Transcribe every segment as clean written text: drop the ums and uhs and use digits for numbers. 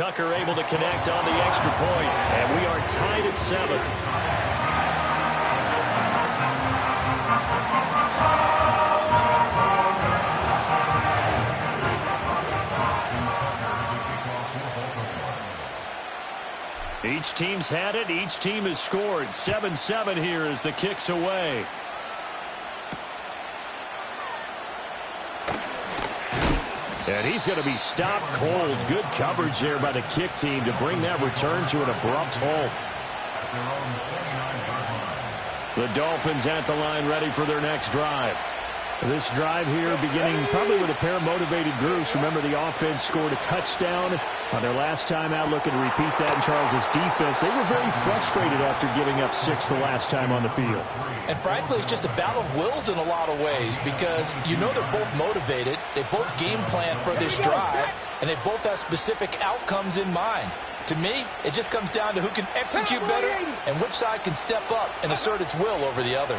Tucker able to connect on the extra point, and we are tied at 7. Each team's had it. Each team has scored. 7-7 here as the kick's away. And he's going to be stopped cold. Good coverage there by the kick team to bring that return to an abrupt halt. The Dolphins at the line ready for their next drive. This drive here beginning probably with a pair of motivated groups. Remember, the offense scored a touchdown on their last time out, looking to repeat that in Charles's defense. They were very frustrated after giving up 6 the last time on the field. And frankly, it's just a battle of wills in a lot of ways because you know they're both motivated. They both game plan for this drive, and they both have specific outcomes in mind. To me, it just comes down to who can execute better and which side can step up and assert its will over the other.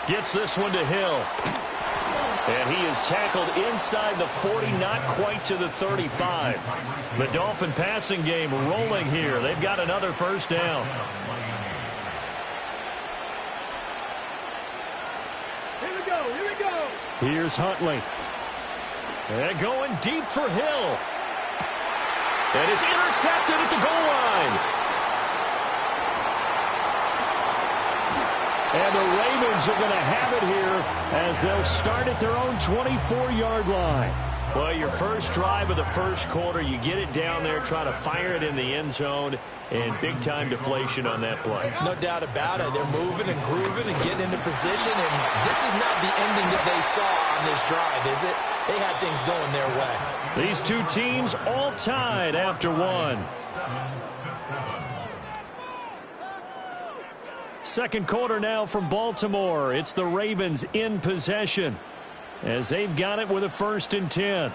Gets this one to Hill. And he is tackled inside the 40, not quite to the 35. The Dolphin passing game rolling here. They've got another first down. Here we go, here we go. Here's Huntley. And going deep for Hill. And it's intercepted at the goal line. And the Ravens are going to have it here as they'll start at their own 24-yard line. Well, your first drive of the first quarter, you get it down there, try to fire it in the end zone, and big-time deflation on that play. No doubt about it. They're moving and grooving and getting into position, and this is not the ending that they saw on this drive, is it? They had things going their way. These two teams all tied after one. Second quarter now from Baltimore. It's the Ravens in possession as they've got it with a 1st and 10.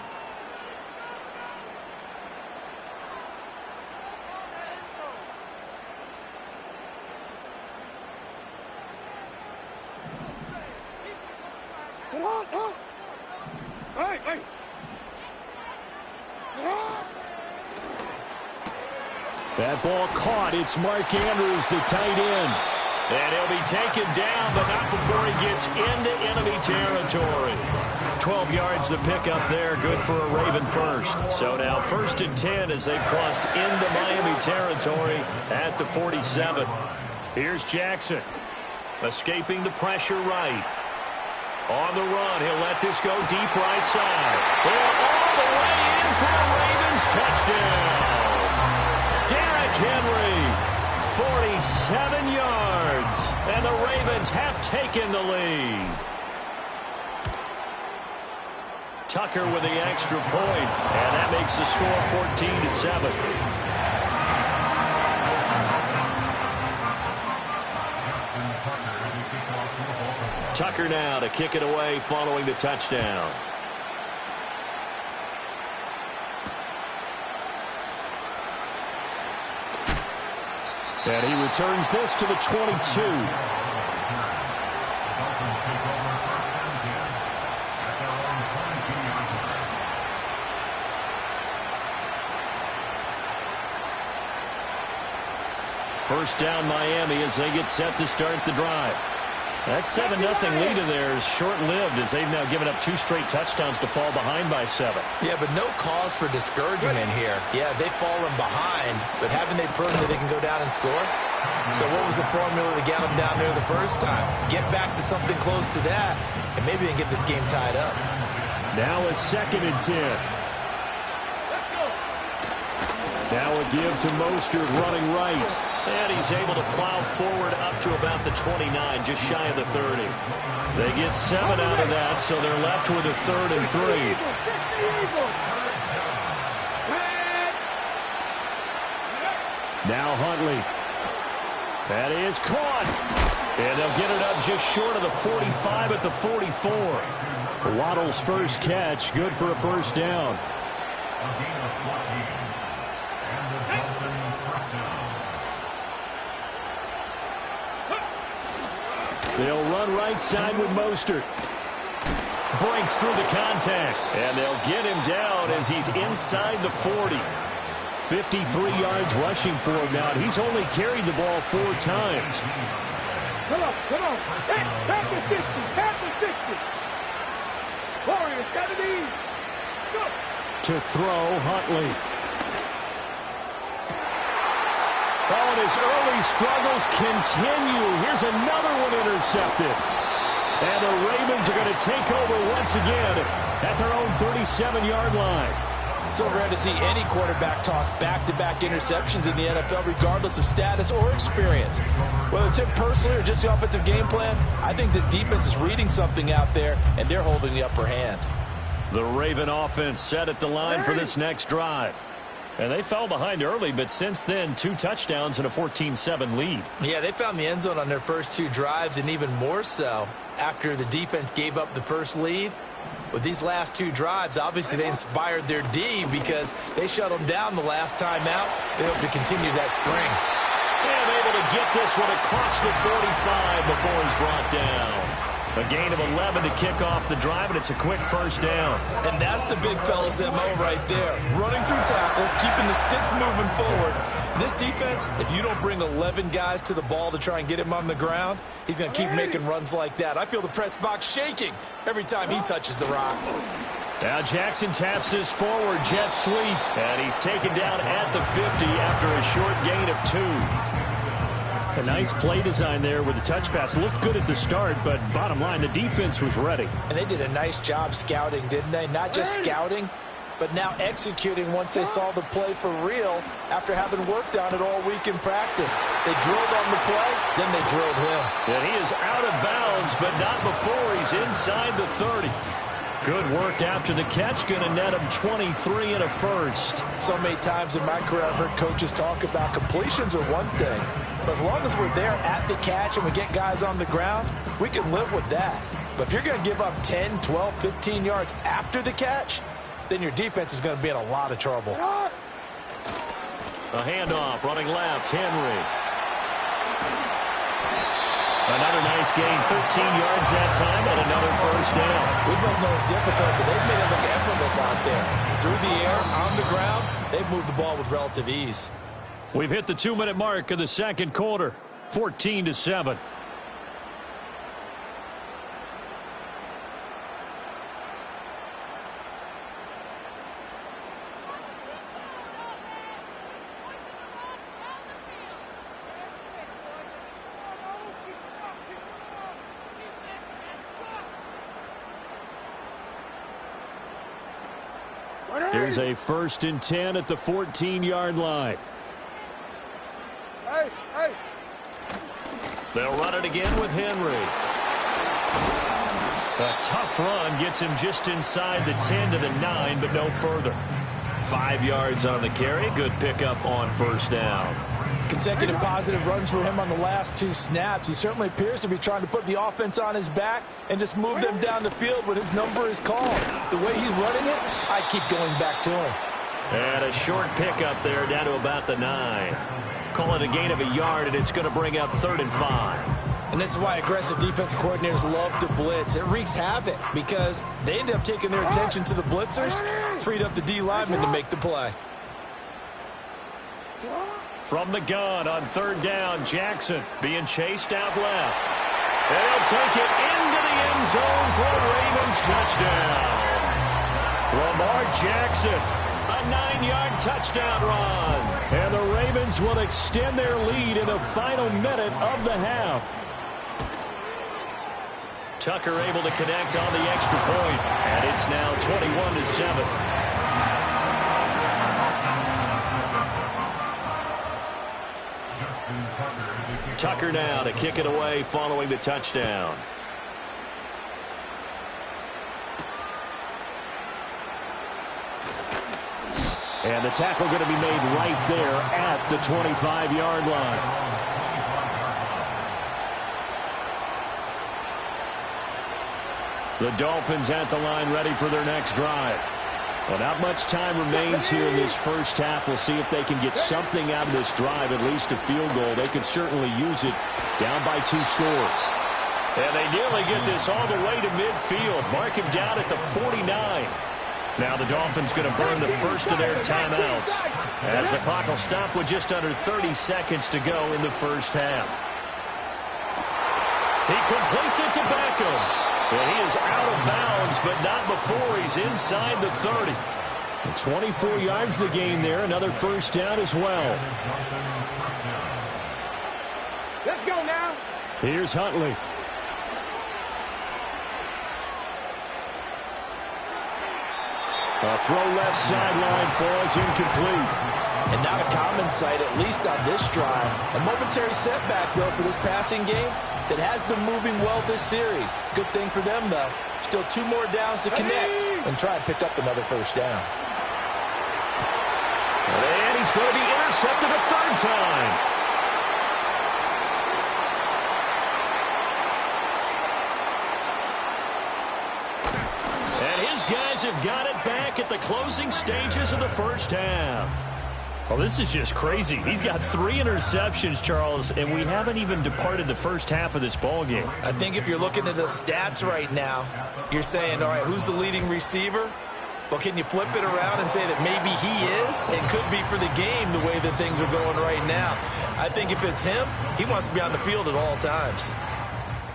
That ball caught. It's Mark Andrews, the tight end. And he'll be taken down, but not before he gets into enemy territory. 12 yards to pick up there, good for a Raven first. So now 1st and 10 as they've crossed into Miami territory at the 47. Here's Jackson, escaping the pressure right. On the run, he'll let this go deep right side. They're all the way in for a Ravens touchdown. Derrick Henry. 47 yards, and the Ravens have taken the lead. Tucker with the extra point, and that makes the score 14-7. Tucker now to kick it away following the touchdown. And he returns this to the 22. First down Miami as they get set to start the drive. That 7-0 lead of theirs short-lived as they've now given up 2 straight touchdowns to fall behind by 7. Yeah, but no cause for discouragement here. Yeah, they've fallen behind, but haven't they proven that they can go down and score? So what was the formula to get them down there the first time? Get back to something close to that, and maybe they can get this game tied up. Now a 2nd and 10. Now a give to Mostert running right. And he's able to plow forward up to about the 29, just shy of the 30. They get 7 out of that, so they're left with a 3rd and 3. Now Huntley. That is caught. And they'll get it up just short of the 45 at the 44. Waddle's first catch, good for a first down. They'll run right side with Mostert. breaks through the contact. And they'll get him down as he's inside the 40. 53 yards rushing for him now. He's only carried the ball 4 times. Come on, come on. Tap the 60, tap the 60. Warriors, got it easy. Go. To throw, Huntley. Oh, and his early struggles continue. Here's another one intercepted. And the Ravens are going to take over once again at their own 37-yard line. So rare to see any quarterback toss back-to-back interceptions in the NFL, regardless of status or experience. Whether it's him personally or just the offensive game plan, I think this defense is reading something out there, and they're holding the upper hand. The Raven offense set at the line for this next drive. And they fell behind early, but since then, 2 touchdowns and a 14-7 lead. Yeah, they found the end zone on their first 2 drives, and even more so after the defense gave up the first lead. With these last 2 drives, obviously they inspired their D because they shut them down the last time out. They hope to continue that string. And able to get this one across the 45 before he's brought down. A gain of 11 to kick off the drive, and it's a quick first down. And that's the big fella's MO right there. Running through tackles, keeping the sticks moving forward. This defense, if you don't bring 11 guys to the ball to try and get him on the ground, he's going to keep making runs like that. I feel the press box shaking every time he touches the rock. Now Jackson taps his forward jet sweep, and he's taken down at the 50 after a short gain of 2. A nice play design there with the touch pass. Looked good at the start, but bottom line, the defense was ready. And they did a nice job scouting, didn't they? Not just scouting, but now executing once they saw the play for real after having worked on it all week in practice. They drilled on the play, then they drilled him. And he is out of bounds, but not before he's inside the 30. Good work after the catch, going to net him 23 and a first. So many times in my career I've heard coaches talk about completions are one thing, but as long as we're there at the catch and we get guys on the ground, we can live with that. But if you're going to give up 10, 12, 15 yards after the catch, then your defense is going to be in a lot of trouble. A handoff, running left, Henry. Another nice gain, 13 yards that time, and another first down. We both know it's difficult, but they've made it look effortless out there. Through the air, on the ground, they've moved the ball with relative ease. We've hit the 2-minute mark of the second quarter, 14-7. Here's a 1st and 10 at the 14-yard line. Hey. They'll run it again with Henry. A tough run gets him just inside the 10 to the 9, but no further. 5 yards on the carry. Good pickup on first down. Consecutive positive runs for him on the last 2 snaps. He certainly appears to be trying to put the offense on his back and just move them down the field when his number is called. The way he's running it, I keep going back to him. And a short pickup there down to about the 9. Call it a gain of a yard, and it's going to bring up 3rd and 5. And this is why aggressive defensive coordinators love to blitz. It wreaks havoc because they end up taking their attention to the blitzers, freed up the D lineman to make the play. From the gun on 3rd down, Jackson being chased out left. And he'll take it into the end zone for a Ravens touchdown. Lamar Jackson, a 9-yard touchdown run. And the Ravens will extend their lead in the final minute of the half. Tucker able to connect on the extra point, and it's now 21-7. Tucker now to kick it away following the touchdown. And the tackle going to be made right there at the 25-yard line. The Dolphins at the line ready for their next drive. Well, not much time remains here in this first half. We'll see if they can get something out of this drive, at least a field goal. They could certainly use it down by 2 scores. And they nearly get this all the way to midfield. Mark him down at the 49. Now the Dolphins going to burn the first of their timeouts, as the clock will stop with just under 30 seconds to go in the first half. He completes it to Beckham. And he is out of bounds, but not before he's inside the 30. 24 yards the gain there. Another first down as well. Let's go now. Here's Huntley. A throw left sideline falls incomplete. And not a common sight, at least on this drive. A momentary setback, though, for this passing game that has been moving well this series. Good thing for them, though. Still 2 more downs to connect and try and pick up another first down. And he's going to be intercepted a third time. And his guys have got it back at the closing stages of the first half. Well, this is just crazy. He's got 3 interceptions, Charles, and we haven't even departed the first half of this ballgame. I think if you're looking at the stats right now, you're saying, all right, who's the leading receiver? Well, can you flip it around and say that maybe he is and could be for the game the way that things are going right now? I think if it's him, he wants to be on the field at all times.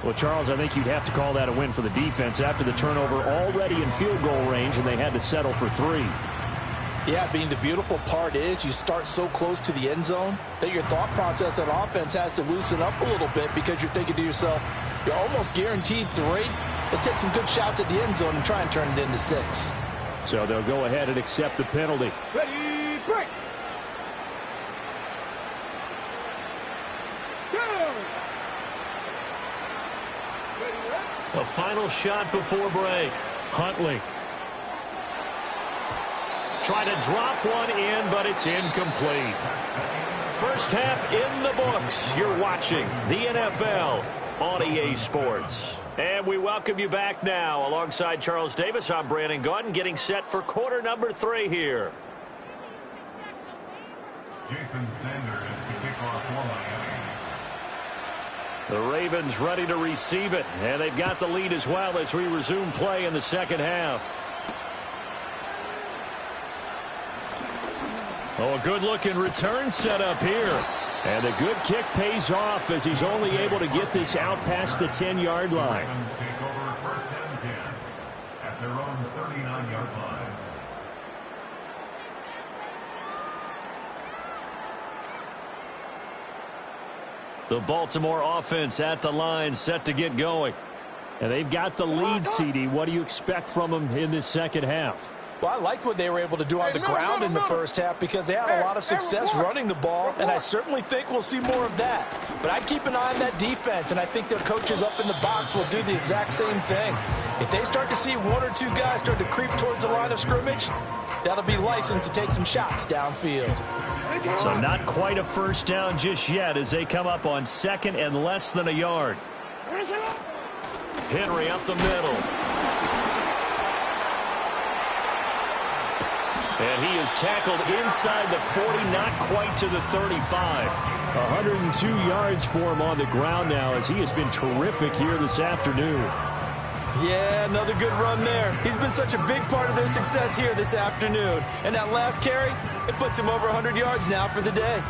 Well, Charles, I think you'd have to call that a win for the defense after the turnover already in field goal range, and they had to settle for 3. Yeah, Bean, the beautiful part is you start so close to the end zone that your thought process on offense has to loosen up a little bit because you're thinking to yourself, you're almost guaranteed 3. Let's take some good shots at the end zone and try and turn it into 6. So they'll go ahead and accept the penalty. Ready, break. A final shot before break. Huntley. Try to drop one in, but it's incomplete. First half in the books. You're watching the NFL on EA Sports. And we welcome you back now. Alongside Charles Davis, I'm Brandon Gaudin, getting set for quarter number 3 here. Jason Sanders to kick off for Miami. The Ravens ready to receive it, and they've got the lead as well as we resume play in the second half. Oh, a good-looking return set up here. And a good kick pays off as he's only able to get this out past the 10-yard line. Ravens take over first and 10 at their own 39-yard line. The Baltimore offense at the line, set to get going. And they've got the lead, CD. What do you expect from them in this second half? Well, I liked what they were able to do on the ground in the first half because they had a lot of success running the ball, and I certainly think we'll see more of that. But I keep an eye on that defense, and I think their coaches up in the box will do the exact same thing. If they start to see 1 or 2 guys start to creep towards the line of scrimmage, that'll be licensed to take some shots downfield. So not quite a first down just yet as they come up on second and less than a yard. Henry up the middle. And he is tackled inside the 40, not quite to the 35. 102 yards for him on the ground now as he has been terrific here this afternoon. Yeah, another good run there. He's been such a big part of their success here this afternoon. And that last carry, it puts him over 100 yards now for the day.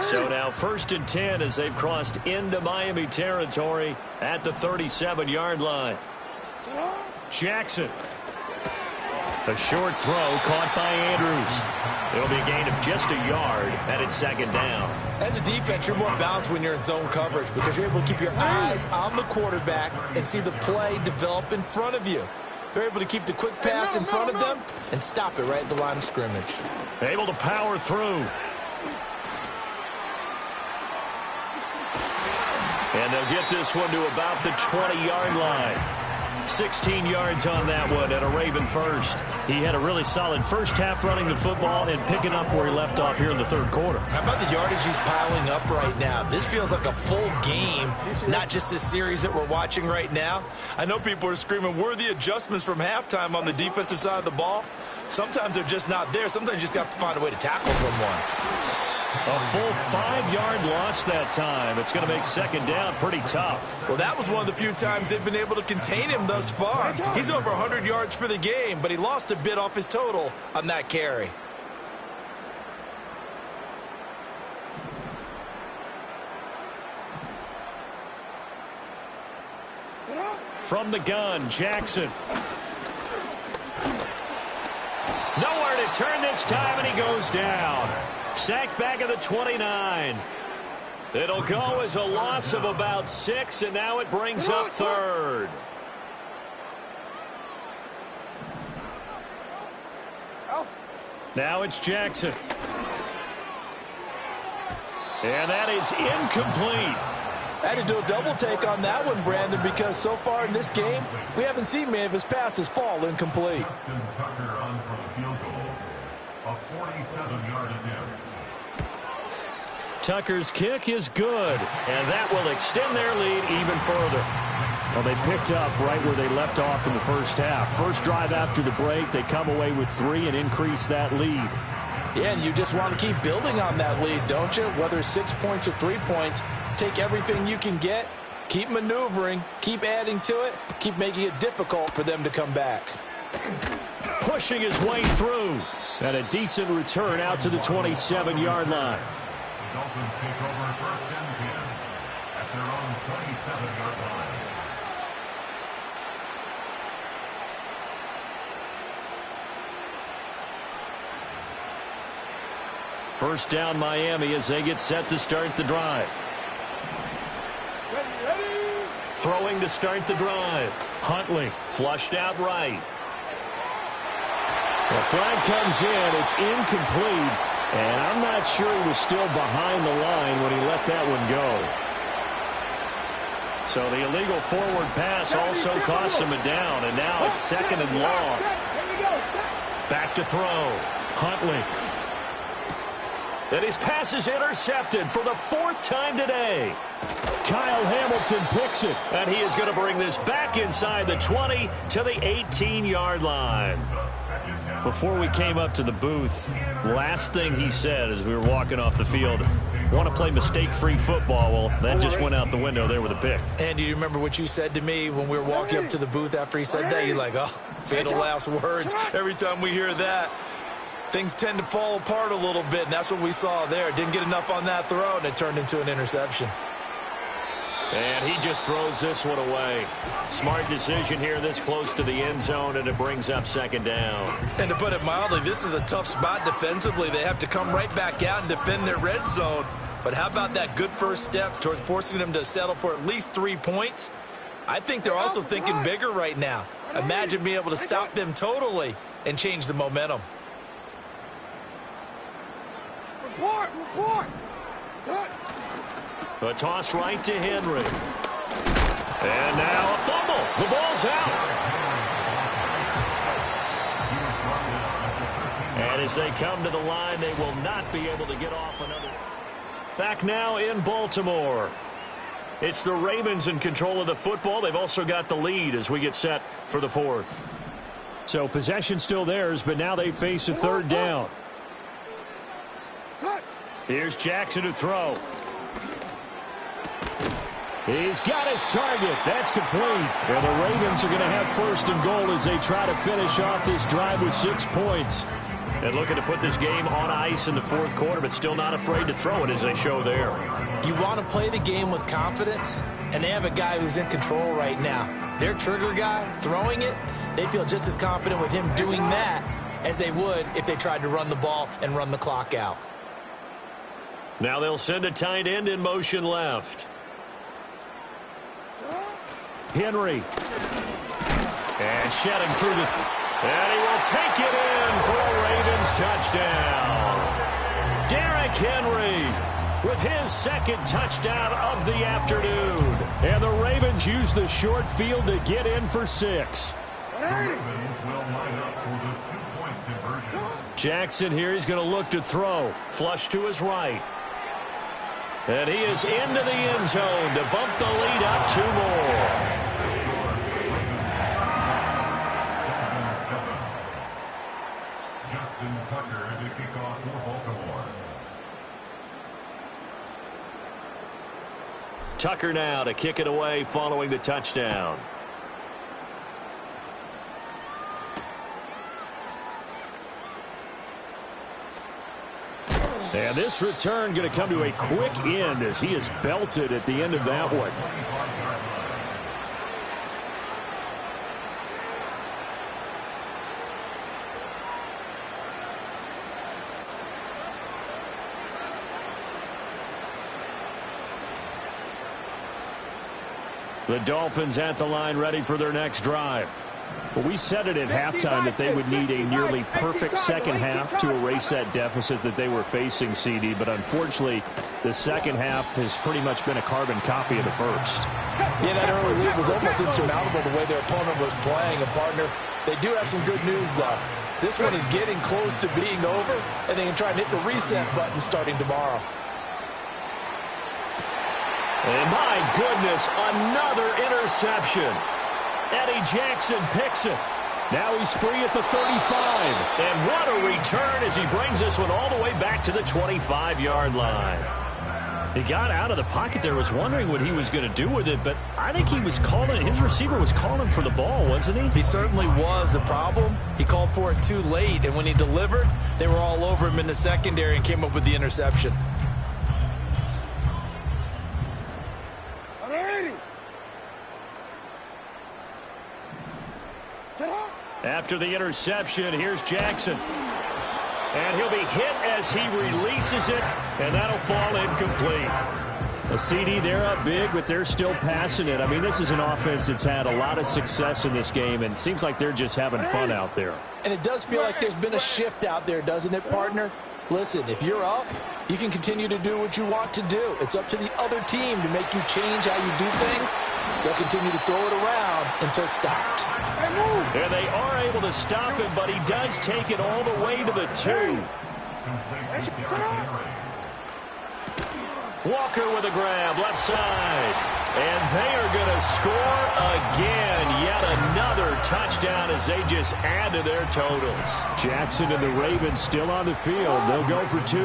So now first and 10 as they've crossed into Miami territory at the 37-yard line. Jackson. A short throw caught by Andrews. It'll be a gain of just a yard, and it's second down. As a defense, you're more balanced when you're in zone coverage because you're able to keep your eyes on the quarterback and see the play develop in front of you. They're able to keep the quick pass in front of them and stop it right at the line of scrimmage. Able to power through. And they'll get this one to about the 20-yard line. 16 yards on that one and a Raven first. He had a really solid first half running the football and picking up where he left off here in the third quarter. How about the yardage he's piling up right now? This feels like a full game, not just this series that we're watching right now. I know people are screaming, where are the adjustments from halftime on the defensive side of the ball? Sometimes they're just not there. Sometimes you just have to find a way to tackle someone. A full 5-yard loss that time. It's going to make second down pretty tough. Well, that was one of the few times they've been able to contain him thus far. He's over 100 yards for the game, but he lost a bit off his total on that carry. From the gun, Jackson. Nowhere to turn this time, and he goes down. Sacked back at the 29. It'll go as a loss of about 6, and now it brings up third. Now it's Jackson. And that is incomplete. I had to do a double take on that one, Brandon, because so far in this game, we haven't seen many of his passes fall incomplete. Tucker on for a field goal. A 47-yard attempt. Tucker's kick is good, and that will extend their lead even further. Well, they picked up right where they left off in the first half. First drive after the break, they come away with 3 and increase that lead. Yeah, and you just want to keep building on that lead, don't you? Whether 6 points or 3 points, take everything you can get, keep maneuvering, keep adding to it, keep making it difficult for them to come back. Pushing his way through. And a decent return out to the 27-yard line. The Dolphins take over first and 10 at their own 27-yard line. First down Miami as they get set to start the drive. Throwing to start the drive. Huntley flushed out right. The flag comes in. It's incomplete. And I'm not sure he was still behind the line when he let that one go. So the illegal forward pass also costs him a down. And now it's second and long. Back to throw. Huntley. And his pass is intercepted for the 4th time today. Kyle Hamilton picks it. And he is going to bring this back inside the 20 to the 18-yard line. Before we came up to the booth, last thing he said as we were walking off the field, want to play mistake-free football. Well, that just went out the window there with a pick. And do you remember what you said to me when we were walking up to the booth after he said that? You're like, oh, fatal last words. Every time we hear that, things tend to fall apart a little bit, and that's what we saw there. Didn't get enough on that throw, and it turned into an interception. And he just throws this one away. Smart decision here this close to the end zone, and it brings up second down. And to put it mildly, this is a tough spot defensively. They have to come right back out and defend their red zone. But how about that good first step towards forcing them to settle for at least 3 points? I think they're also thinking bigger right now. Imagine being able to stop them totally and change the momentum. Report! Cut! A toss right to Henry. And now a fumble. The ball's out. And as they come to the line, they will not be able to get off another. Back now in Baltimore. It's the Ravens in control of the football. They've also got the lead as we get set for the 4th. So possession still theirs, but now they face a third down. Here's Jackson to throw. He's got his target. That's complete. And the Ravens are going to have first and goal as they try to finish off this drive with 6 points. And looking to put this game on ice in the 4th quarter, but still not afraid to throw it as they show there. You want to play the game with confidence, and they have a guy who's in control right now. Their trigger guy throwing it, they feel just as confident with him doing that as they would if they tried to run the ball and run the clock out. Now they'll send a tight end in motion left. Henry. And shedding through the... And he will take it in for a Ravens touchdown. Derrick Henry. with his second touchdown of the afternoon. And the Ravens use the short field to get in for 6. Jackson here, he's going to look to throw. Flush to his right. And he is into the end zone to bump the lead up 2 more. Tucker to kick off for Baltimore. Tucker now to kick it away following the touchdown. And this return going to come to a quick end as he is belted at the end of that one. The Dolphins at the line ready for their next drive. Well, we said it at halftime that they would need a nearly perfect second half to erase that deficit that they were facing, CD. But unfortunately, the second half has pretty much been a carbon copy of the first. Yeah, that early lead was almost insurmountable the way their opponent was playing. And, partner, they do have some good news, though. This one is getting close to being over, and they can try and hit the reset button starting tomorrow. And my goodness, another interception. Eddie Jackson picks it. Now he's free at the 35. And what a return as he brings this one all the way back to the 25-yard line. He got out of the pocket there, was wondering what he was going to do with it, but I think he was calling, his receiver was calling for the ball, wasn't he? He certainly was. The problem, he called for it too late, and when he delivered, they were all over him in the secondary and came up with the interception. After the interception, here's Jackson. And he'll be hit as he releases it, and that'll fall incomplete. A CD, they're up big, but they're still passing it. I mean, this is an offense that's had a lot of success in this game, and it seems like they're just having fun out there. And it does feel like there's been a shift out there, doesn't it, partner? Listen, if you're up, you can continue to do what you want to do. It's up to the other team to make you change how you do things. They'll continue to throw it around until stopped. And they are able to stop him, but he does take it all the way to the 2. Walker with a grab, left side. And they are going to score again. Yet another touchdown as they just add to their totals. Jackson and the Ravens still on the field. They'll go for 2.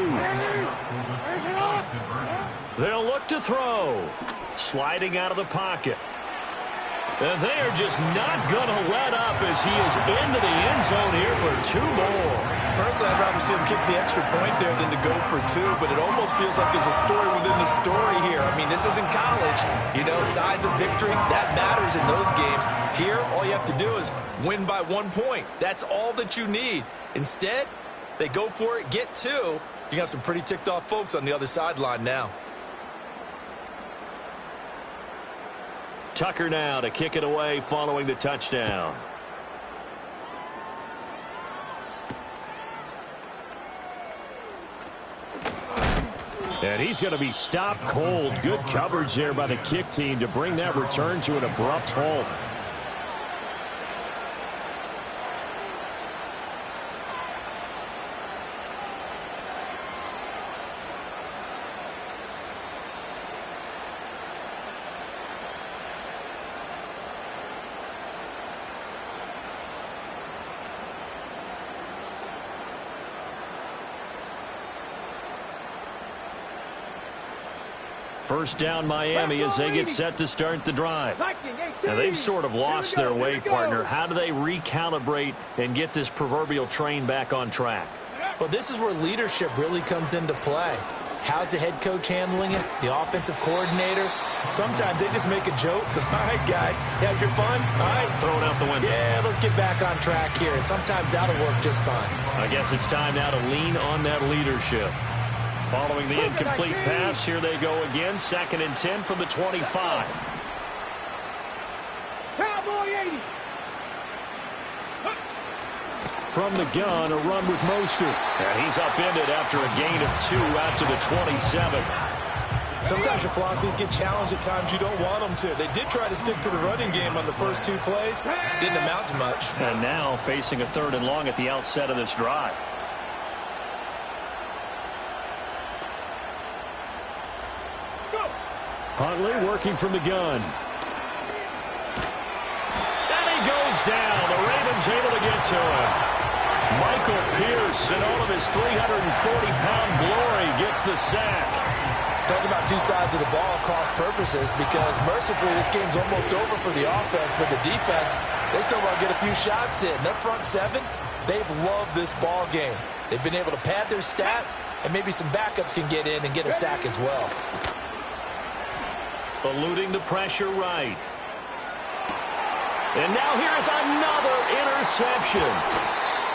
They'll look to throw. Sliding out of the pocket. And they are just not going to let up as he is into the end zone here for 2 more. Personally, I'd rather see him kick the extra point there than to go for 2, but it almost feels like there's a story within the story here. I mean, this isn't college. You know, size of victory, that matters in those games. Here, all you have to do is win by 1 point. That's all that you need. Instead, they go for it, get 2. You got some pretty ticked off folks on the other sideline now. Tucker now to kick it away following the touchdown. And he's going to be stopped cold. Good coverage there by the kick team to bring that return to an abrupt halt. First down Miami as they get set to start the drive. Now they've sort of lost their way, partner. How do they recalibrate and get this proverbial train back on track? Well, this is where leadership really comes into play. How's the head coach handling it? The offensive coordinator? Sometimes they just make a joke. All right, guys, you had your fun? All right. Throw it out the window. Yeah, let's get back on track here. And sometimes that'll work just fine. I guess it's time now to lean on that leadership. Following the incomplete pass, here they go again. 2nd and 10 from the 25. Cowboy 80. From the gun, a run with Mostert. And he's upended after a gain of 2 out to the 27. Sometimes your philosophies get challenged at times you don't want them to. They did try to stick to the running game on the first 2 plays. Didn't amount to much. And now facing a 3rd and long at the outset of this drive. Huntley working from the gun. And he goes down. The Ravens able to get to him. Michael Pierce, in all of his 340-pound glory, gets the sack. Talking about 2 sides of the ball cross purposes, because mercifully this game's almost over for the offense, but the defense, they still want to get a few shots in. Their front 7, they've loved this ball game. They've been able to pad their stats, and maybe some backups can get in and get a sack as well. Eluding the pressure right. And now here's another interception.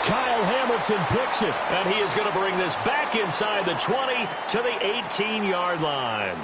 Kyle Hamilton picks it, and he is going to bring this back inside the 20 to the 18-yard line.